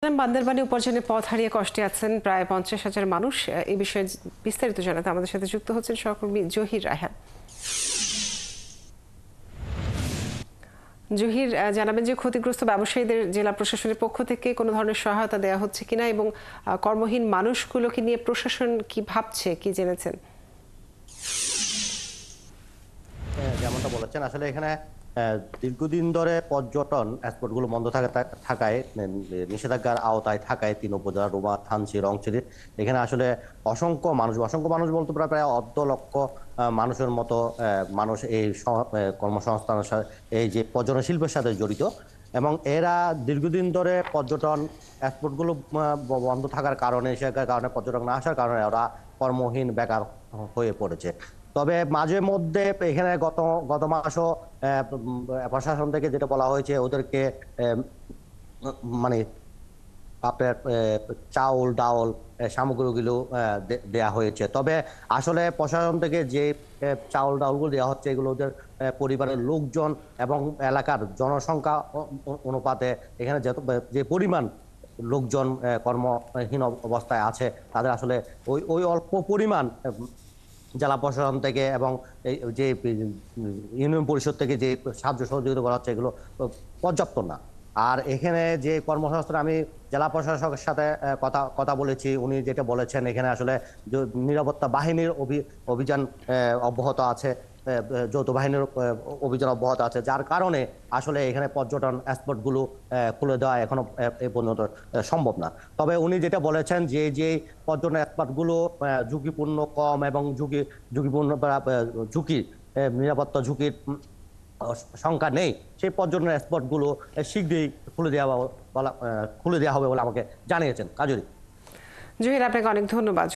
বান্দরবানে উপার্জনের পথ হারিয়ে কষ্টে আছেন প্রায় 50,000 মানুষ। এই বিষয়ে বিস্তারিত জানাতে আমাদের সাথে যুক্ত হচ্ছেন সহকর্মী জহির রায়হান। জহির, জানাবেন যে ক্ষতিগ্রস্ত ব্যবসায়ীদের জেলা প্রশাসনের পক্ষ থেকে কোনো ধরনের সহায়তা দেওয়া হচ্ছে কিনা এবং কর্মহীন মানুষগুলোকে নিয়ে প্রশাসন কি ভাবছে, কি জেনেছেন? যেমনটা বলেছেন, আসলে এখানে দীর্ঘদিন ধরে পর্যটন স্পটগুলো বন্ধ থাকায় নিষেধাজ্ঞার আওতায় থাকায় 3 উপজেলা রুমা, থানচি, রংচিরি এখানে আসলে অসংখ্য মানুষ বলতে প্রায় অর্ধ লক্ষ মানুষের মতো মানুষ এই কর্মসংস্থানের সাথে, এই যে পর্যটন শিল্পের সাথে জড়িত, এবং এরা দীর্ঘদিন ধরে পর্যটন স্পটগুলো বন্ধ থাকার কারণে, সে কারণে পর্যটক না আসার কারণে ওরা কর্মহীন, বেকার হয়ে পড়েছে। তবে মাঝে মধ্যে এখানে গত মাসও প্রশাসন থেকে যেটা বলা হয়েছে, ওদেরকে মানে আপনার চাউল ডাউল সামগ্রীগুলো দেয়া হয়েছে। তবে আসলে প্রশাসন থেকে যে চাউল ডাউলগুলো দেওয়া হচ্ছে, এগুলো ওদের পরিবারের লোকজন এবং এলাকার জনসংখ্যা অনুপাতে এখানে যে পরিমাণ লোকজন কর্মহীন অবস্থায় আছে, তাদের আসলে ওই অল্প পরিমাণ জেলা প্রশাসন থেকে এবং যে ইউনিয়ন পরিষদ থেকে যে সাহায্য সহযোগিতা করা হচ্ছে, এগুলো পর্যাপ্ত না। আর এখানে যে কর্মসংস্থান, আমি জেলা প্রশাসকের সাথে কথা বলেছি, উনি যেটা বলেছেন, এখানে আসলে নিরাপত্তা বাহিনীর অভিযান অব্যাহত আছে, যৌথ বাহিনীর অভিযান অব্যাহত আছে, যার কারণে আসলে এখানে পর্যটন স্পটগুলো খুলে দেওয়া এখনো এই পর্যন্ত সম্ভব না। তবে উনি যেটা বলেছেন, যে পর্যটন স্পটগুলো ঝুঁকিপূর্ণ কম এবং ঝুঁকিপূর্ণ ঝুঁকি নিরাপত্তা ঝুঁকির সংখ্যা নেই, সেই পর্যটন স্পটগুলো শীঘ্রই খুলে দেওয়া হবে বলে আমাকে জানিয়েছেন কাজরি। জহির, আপনাকে অনেক ধন্যবাদ।